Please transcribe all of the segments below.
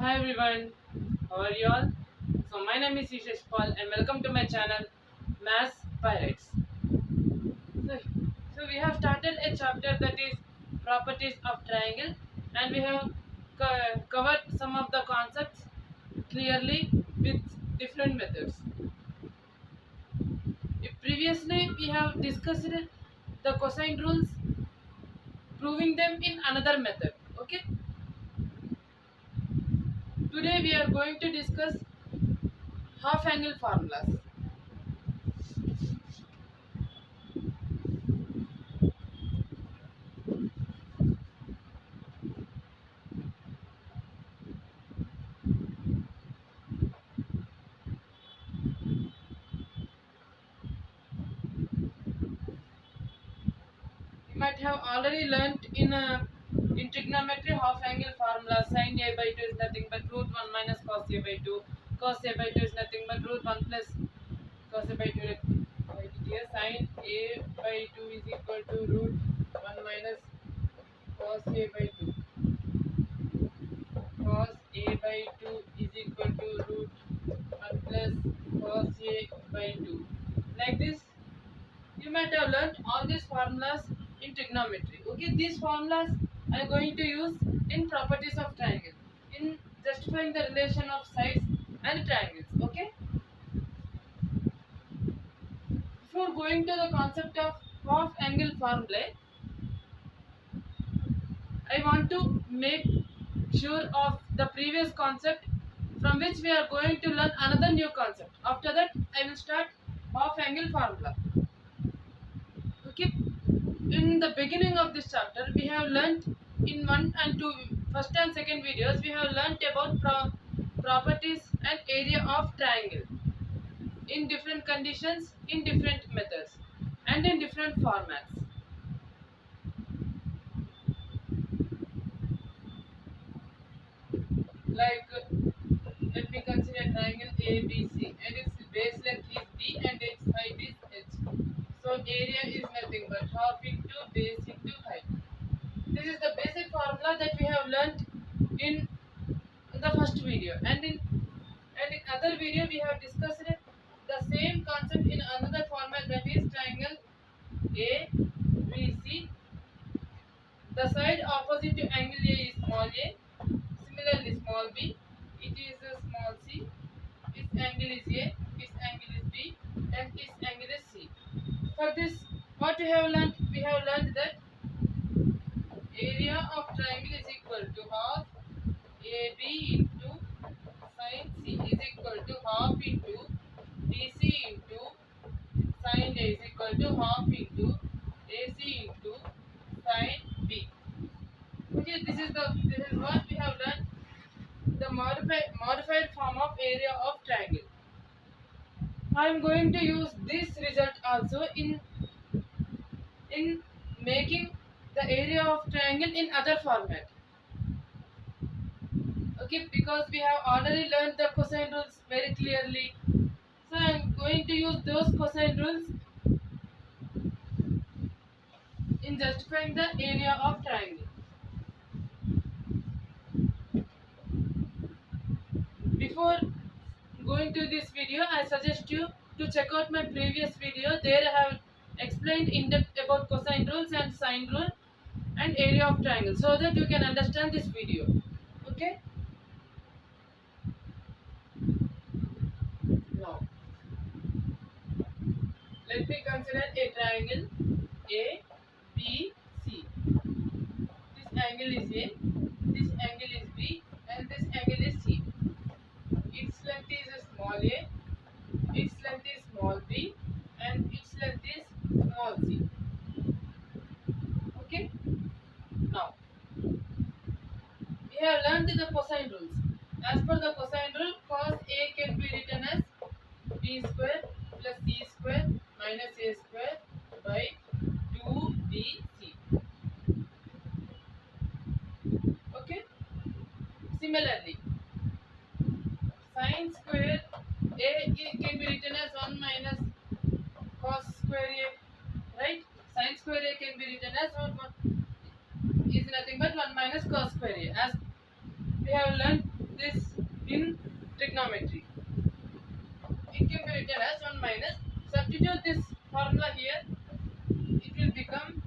Hi everyone, how are you all? So my name is Ishesh Paul and welcome to my channel Mass Pirates. So, so we have started a chapter that is properties of triangle and we have covered some of the concepts clearly with different methods. Previously we have discussed the cosine rules, proving them in another method. Okay, today we are going to discuss half angle formulas. You might have already learnt in trigonometry half angle formula. Sin a by 2 is nothing but root 1 minus cos a by 2. Cos a by 2 is nothing but root 1 plus cos a by 2. Write it here. Sin a by 2 is equal to root 1 minus cos a by 2. Cos a by 2 is equal to root 1 plus cos a by 2. Like this, you might have learnt all these formulas in trigonometry. Okay, these formulas I am going to use in properties of triangle, in justifying the relation of sides and triangles. Okay, before going to the concept of half angle formulae, I want to make sure of the previous concept from which we are going to learn another new concept. After that, I will start half angle formula. Okay, in the beginning of this chapter we have learnt in one and two first and second videos we have learnt about properties and area of triangle in different conditions, in different methods and in different formats. Like let me consider triangle ABC and its base length is B and its height is H. So area is nothing but half into base into height. This is the basic formula that we have learnt in the first video, and in other video we have discussed the same concept in another format, that is triangle ABC. The side opposite to angle A is small a, similarly small b, it is a small c, its angle is a, its angle is b, and its angle is c. For this, what we have learned? We have learned that area of triangle is equal to half AB into sin C is equal to half into BC into sin A is equal to half into AC into sin B. Okay, this is what we have done. The modified form of area of triangle. I am going to use this result also in making the area of triangle in other format. Okay, because we have already learned the cosine rules very clearly, so I am going to use those cosine rules in justifying the area of triangle. Before going to this video, I suggest you to check out my previous video. There I have explained in depth about cosine rules and sine rule and area of triangle, so that you can understand this video. Okay, now let me consider a triangle A B C. This angle is A, this angle is B, and this angle is C. Its length is a small a, its length is small b, and its length is small c. Okay, now we have learned the cosine rules. As per the cosine rule, cos A can be written as b square plus c square minus a square by 2bc. Okay, similarly, sin square A can be written as 1 minus cos square A, right? Sin square A can be written as 1 is nothing but 1 minus cos square A. As we have learned this in trigonometry. It can be written as 1 minus. Substitute this formula here. It will become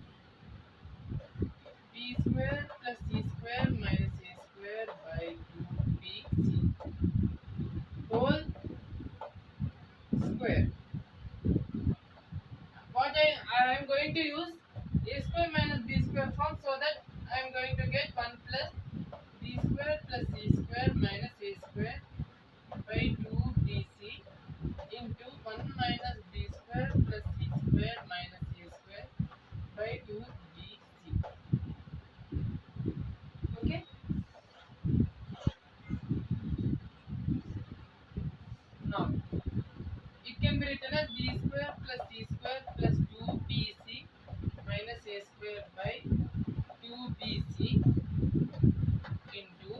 b square plus c square minus a square by 2bc whole square. What I am going to use a square minus b square form, so that I am going to get 1 plus b square plus c square minus a square by 2bc into 1 minus b square plus c square minus a square by 2bc. Okay. Now it can be written as b square plus c square plus 2bc minus a square by 2bc into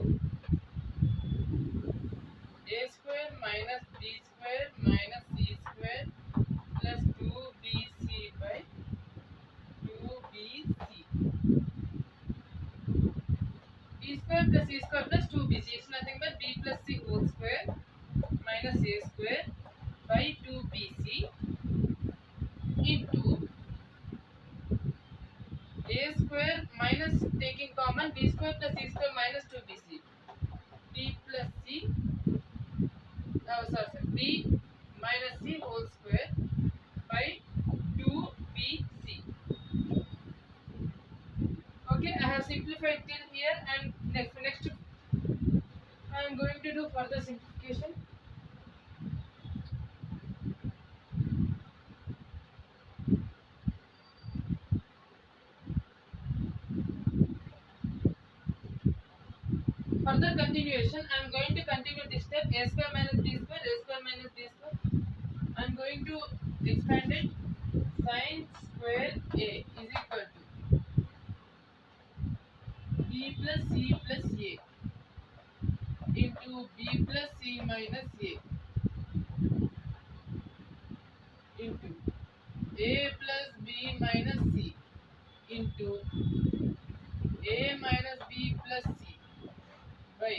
a square minus b square minus c square plus 2bc by 2bc. b square plus c square plus 2bc is nothing but b plus c whole square minus a square by 2bc into a square minus taking common b square plus c square minus 2bc. b plus c b minus c whole square by 2bc. Okay, I have simplified till here, and next I am going to do further simplification. Further continuation, I am going to continue this step a square minus b square, a square minus b square. I am going to expand it. Sine square a is equal to b plus c plus a into b plus c minus a into a plus b minus c into a minus b plus c by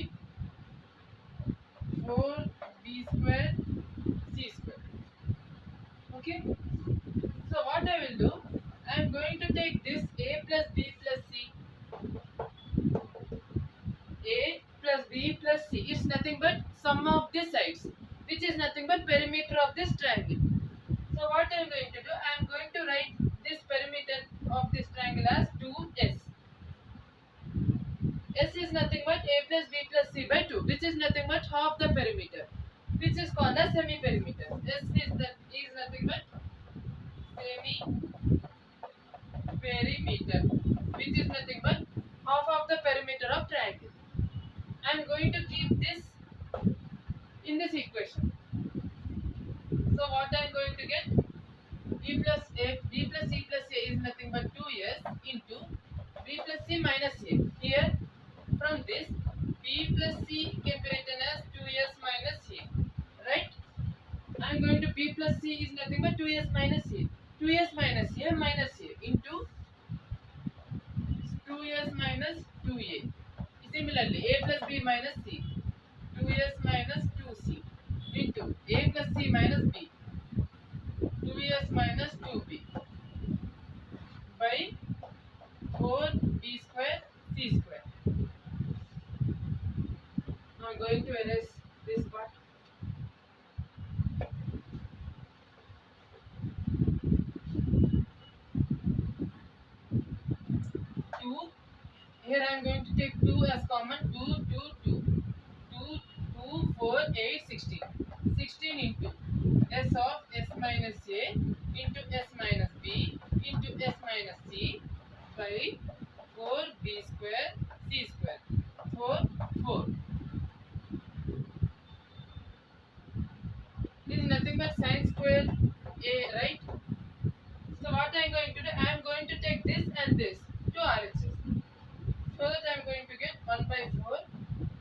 4b square c square. Okay. So what I will do, I am going to take this a plus b plus c. A plus b plus c is nothing but sum of the sides, which is nothing but perimeter of this triangle. So what I am going to do, I am going to write this perimeter of this triangle as 2s. S is nothing but a plus b plus c by 2, which is nothing but half the perimeter, which is called as semi-perimeter. S is nothing but semi-perimeter, which is nothing but half of the perimeter of triangle. I am going to keep this in this equation. So what I am going to get, b plus c plus a is nothing but 2s into b plus c minus a. Here from this b plus c can be written as 2s minus a, right? I am going to b plus c is nothing but 2s minus a. 2s minus a minus a into 2s minus 2a. Similarly, a plus b minus c, 2s minus 2c into a plus c minus b, 2s minus 2b by 4b square c square. Now I am going to erase this part. 2. Here I am going to take 2 as common. 2, 2, 2. 2, 2, 4, 8, 16. 16 into s of s minus a into s minus b into s minus c by 4b square c square. 4, 4. This is nothing but sine square a, right? So what I am going to do, I am going to take this and this to RHS. So that I am going to get 1 by 4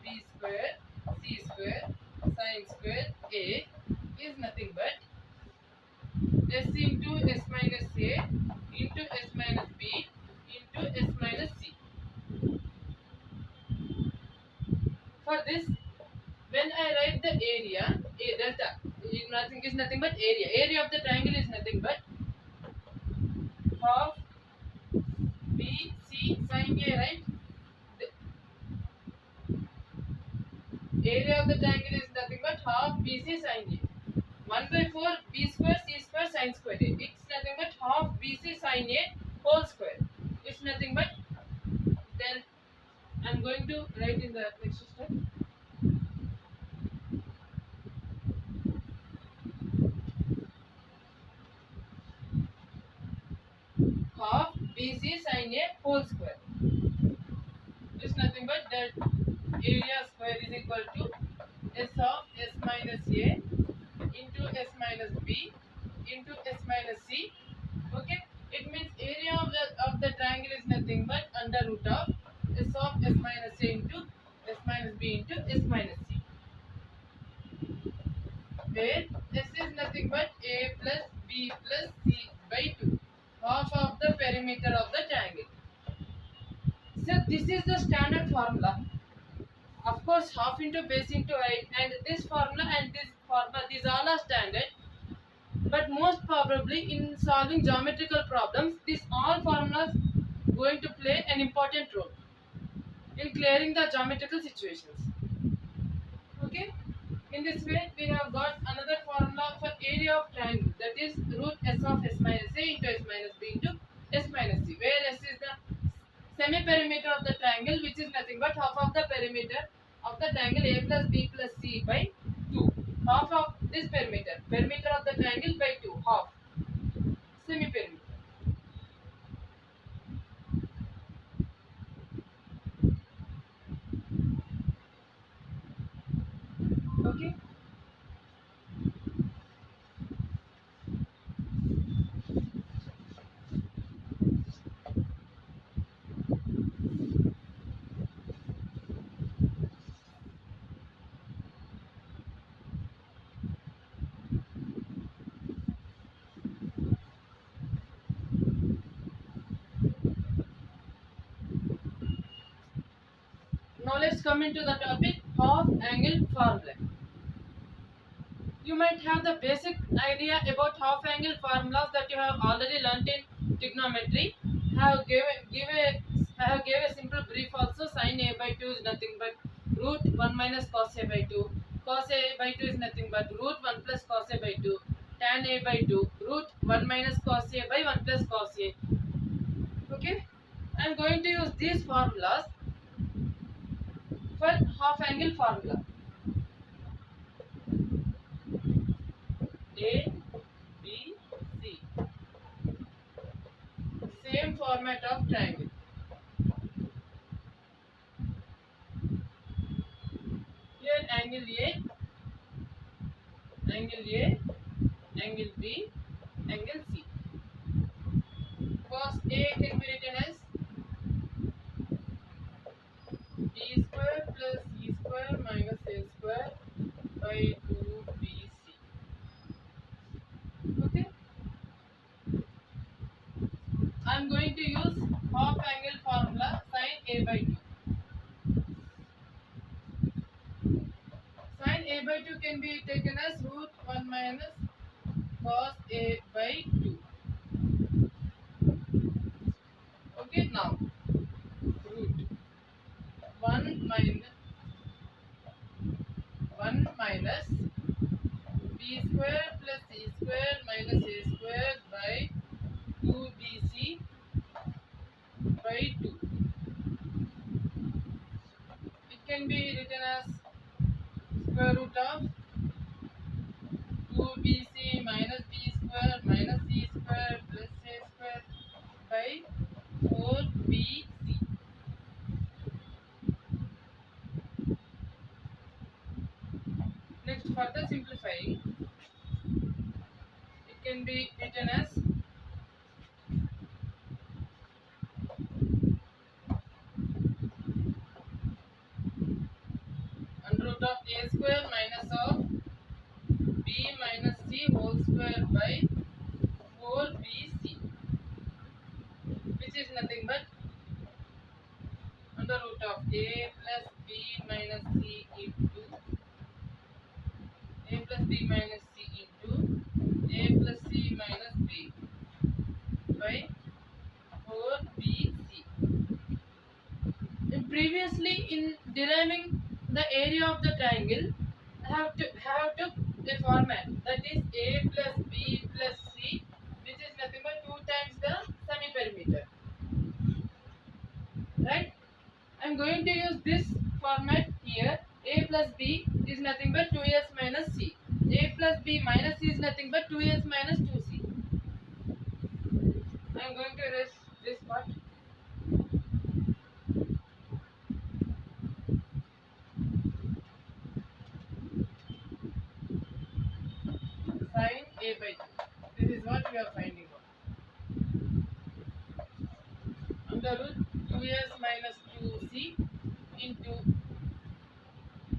b square c square sine square a is nothing but s into s minus a into s minus b into s minus c. For this when I write the area, a delta is nothing but area. Area of the triangle is nothing but half BC sin A, right? The area of the triangle is nothing but half BC sin A. 1 by 4 B square C square sin square A. It's nothing but half BC sin A whole square. It's nothing but, then I'm going to write in the next step. Half BC sin A whole square. It's nothing but that area square is equal to S of S minus A into S minus B into S minus C. Okay, it means area of the triangle is nothing but under root of S of S minus A into S minus B into S minus C, where S is nothing but A plus B plus C by 2, half of the perimeter of the triangle. So this is the standard formula. Of course, half into base into height, and this formula and this formula, these all are standard. But most probably in solving geometrical problems, these all formulas going to play an important role in clearing the geometrical situations. Okay. In this way, we have got another formula for area of triangle, that is root S of S minus A into S minus B into S minus C, where S is the semi-perimeter of the triangle, which is nothing but half of the perimeter of the triangle A plus B plus C by 2. Half of this perimeter, perimeter of the triangle by 2, half, semi-perimeter. Okay. Now let's come into the topic half angle formula. You might have the basic idea about half angle formulas that you have already learnt in trigonometry. I have gave a simple brief also. Sin A by 2 is nothing but root 1 minus cos A by 2. Cos A by 2 is nothing but root 1 plus cos A by 2. Tan A by 2 root 1 minus cos A by 1 plus cos A. Okay. I am going to use these formulas for half angle formula. A, B, C. Same format of triangle. Here angle A, angle B, angle C. Cos A can be written as B square plus C square minus A square by 2BC. Okay. I am going to use half angle formula sin A by 2. Sin A by 2 can be taken as root 1 minus cos A by 2. Okay, now root 1 minus B square plus C square minus A square by 2BC by 2. It can be written as square root of 2BC minus B square minus C square plus A square by 4BC. Next, further simplifying, it can be written as under root of A square minus of B minus C whole square by 4BC, which is nothing but under root of A plus B minus C into previously in deriving the area of the triangle, have to the format that is a plus b plus c, which is nothing but 2 times the semi-perimeter. Right? I'm going to use this format here. A plus b is nothing but 2s minus c. A plus b minus c is nothing but 2s minus 2c. I'm going to erase this part. Sine a by 2. This is what we are finding out. Under root 2s minus 2c into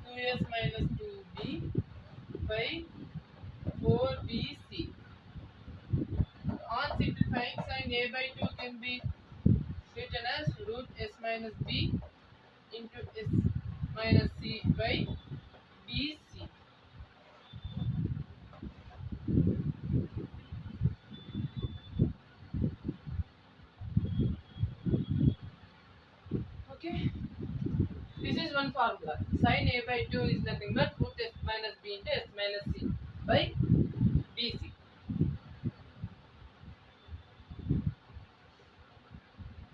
2s minus 2b by 4bc. On simplifying, sine a by 2 can be written as root s minus b into s minus c by bc. Okay, this is one formula. Sine a by 2 is nothing but root s minus b into s minus c by bc.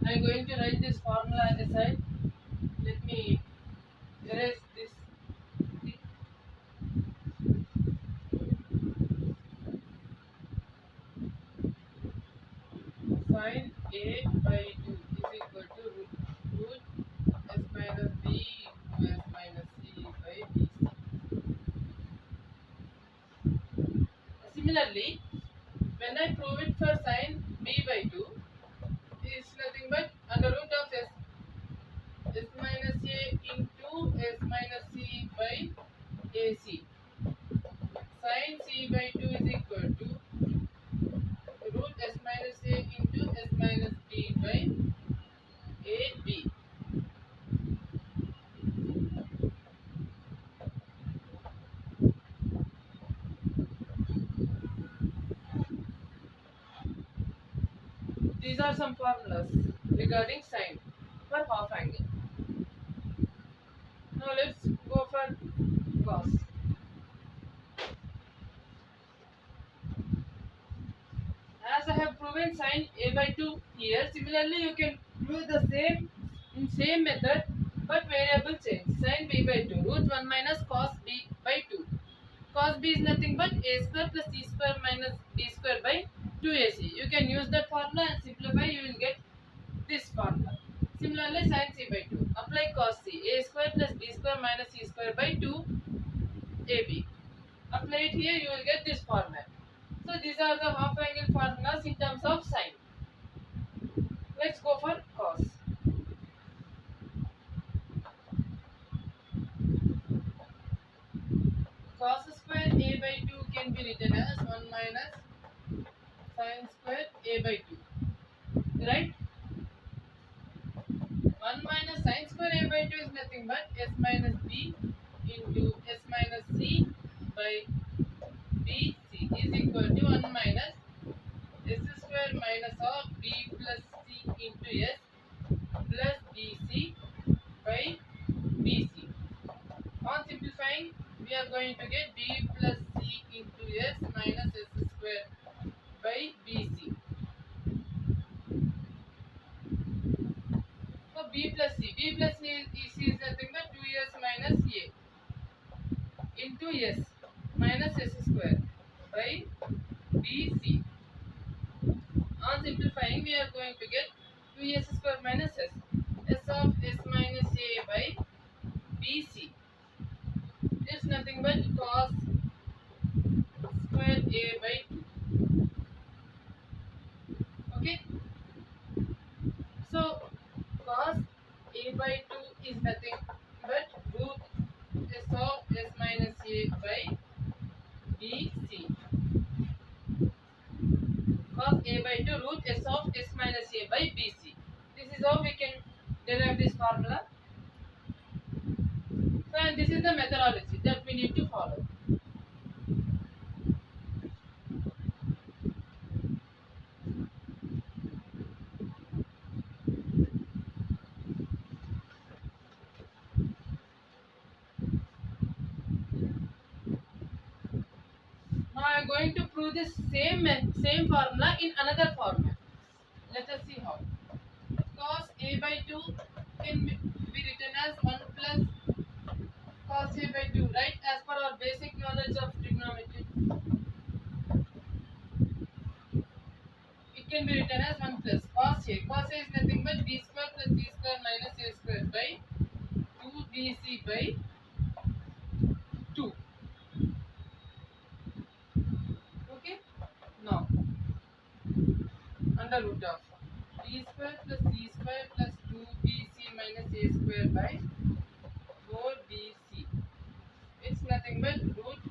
I am going to write this formula aside. Let me erase this. Sine a by 2 is equal to root s minus b into s minus c by bc. Similarly, when I prove it for sine b by 2, is nothing but under root of s minus a into s minus c by ac. Sine c by 2 is equal to root s minus a into s minus b by ab. These are some formulas regarding sine for half angle. Now let's go for cos. As I have proven sine a by 2 here, similarly you can prove the same method but variable change. Sine b by 2 root 1 minus cos b by 2. Cos b is nothing but a square plus c square minus b square by 2ac. You can use that formula and simplify, you will get this formula. Similarly, sin c by 2. Apply cos c. A square plus b square minus c square by 2 ab. Apply it here, you will get this format. So these are the half angle formulas in terms of sine. Let's go for cos. Cos square a by 2 can be written as 1 minus sin square a by 2. Right? 1 minus sin square a by 2 is nothing but s minus b into s minus c by bc is equal to 1 minus s square minus of b plus c into s plus bc by bc. On simplifying, we are going to get b plus c into s minus s square by bc. So b plus c is nothing but 2s minus a into s minus s square by bc. On simplifying, we are going to get 2s square minus s. S of s minus a by bc is nothing but cos square a by 2. Okay. So cos a by 2 is nothing but root s of s minus a by bc. Cos a by 2 root s of s minus a by bc. This is how we can derive this formula. So, and this is the methodology that we need to follow. prove this same formula in another format. Let us see how. Cos a by 2 can be written as 1 plus cos a by 2, right? As per our basic knowledge of trigonometry, it can be written as 1 plus cos a. Cos a is nothing but b square plus c square minus a square by 2bc by 2. Okay? Now, under root of b square plus c square plus 2bc minus a square by 4bc. It's nothing but root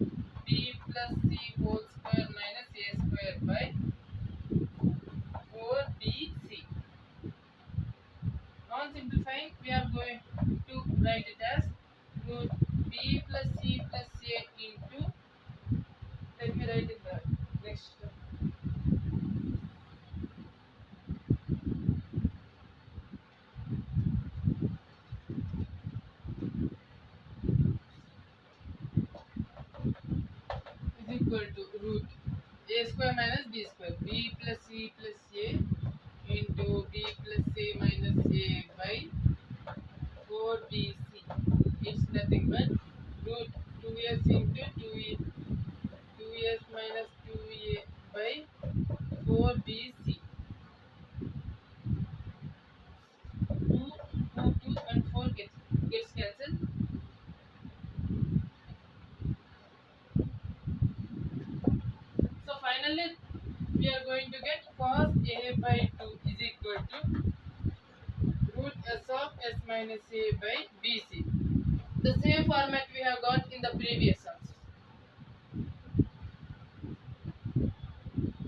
b plus c whole square minus a square by 4bc. On simplifying, we are going to write it as root b plus c plus a into, let me write it the next step. Is equal to root a square minus b square, b plus c plus a into b plus a minus a by 4bc. It's nothing but root 2s into 2s minus 2a by 4bc. 2, 2 and 4 gets cancelled. So finally, we are going to get cos a by 2 is equal to root s of s minus a by bc. The same format we have got in the previous also.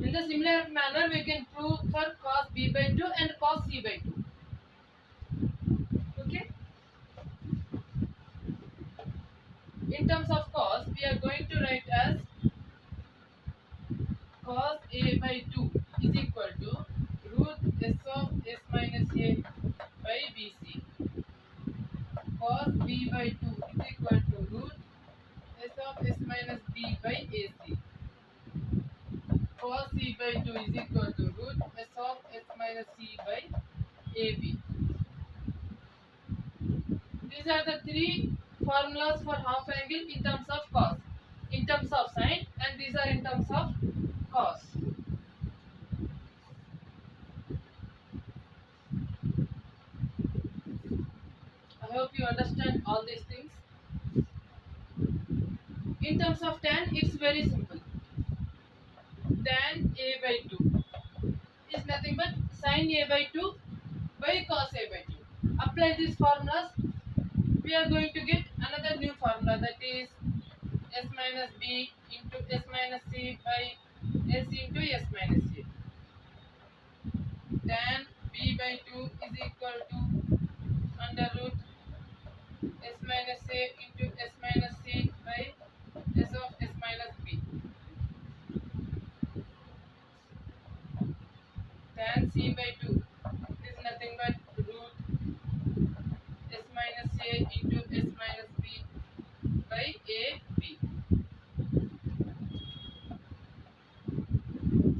In the similar manner, we can prove for cos b by 2 and cos c by 2. Okay? In terms of cos, we are going to write as cos a by 2 is equal to root s of s minus a by bc. Cos b by 2 is equal to root s of s minus b by ac. Cos c by 2 is equal to root s of s minus c by ab. These are the three formulas for half angle in terms of cos, in terms of sine, and these are in terms of cos. I hope you understand all these things. In terms of tan, it's very simple. Tan a by 2 is nothing but sine a by 2 by cos a by 2. Apply these formulas, we are going to get another new formula, that is s minus b into s minus c by s into s minus a. Tan b by 2 is equal to under root s minus a into s minus c by s of s minus b. Tan c by 2 is nothing but root s minus a into s minus b by ab.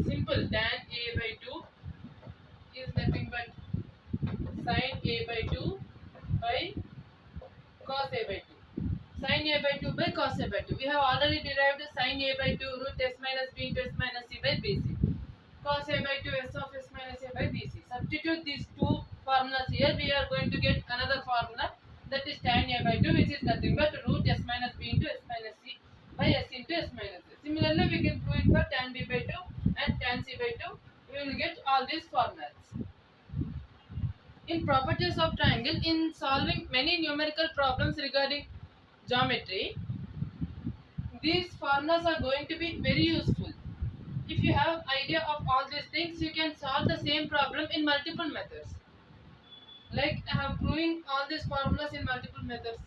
Simple. Tan a by 2 is nothing but sin a by 2 by cos a by 2. Sin a by 2 by cos a by 2. We have already derived sin a by 2 root s minus b into s minus c by bc. Cos a by 2 s of s minus a by bc. Substitute these two formulas here. We are going to get another formula, that is tan a by 2, which is nothing but root s minus b into s minus c by s into s minus a. Similarly, we can prove it for tan b by 2 and tan c by 2. We will get all these formulas. In properties of triangle, in solving many numerical problems regarding geometry, these formulas are going to be very useful. If you have idea of all these things, you can solve the same problem in multiple methods. Like I have proving all these formulas in multiple methods.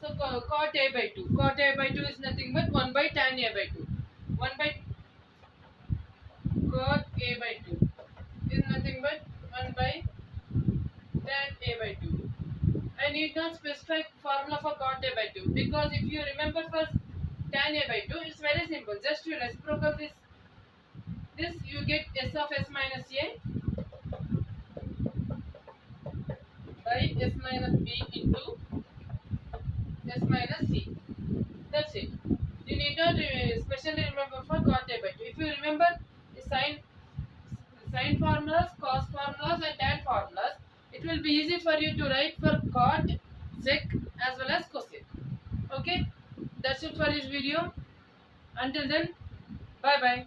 So cot a by 2. Cot a by 2 is nothing but 1 by tan a by 2. 1 by cot A by 2 is nothing but 1 by tan A by 2. I need not specify formula for cot A by 2 because if you remember for tan A by 2, it's very simple. Just you reciprocal this you get S of S minus A by S minus B into S minus C. That's it. You need not specially remember for cot A by 2. If you remember the sine formulas, cos formulas and tan formulas, it will be easy for you to write for cot, sec as well as cosec. Okay, that's it for this video. Until then, bye bye.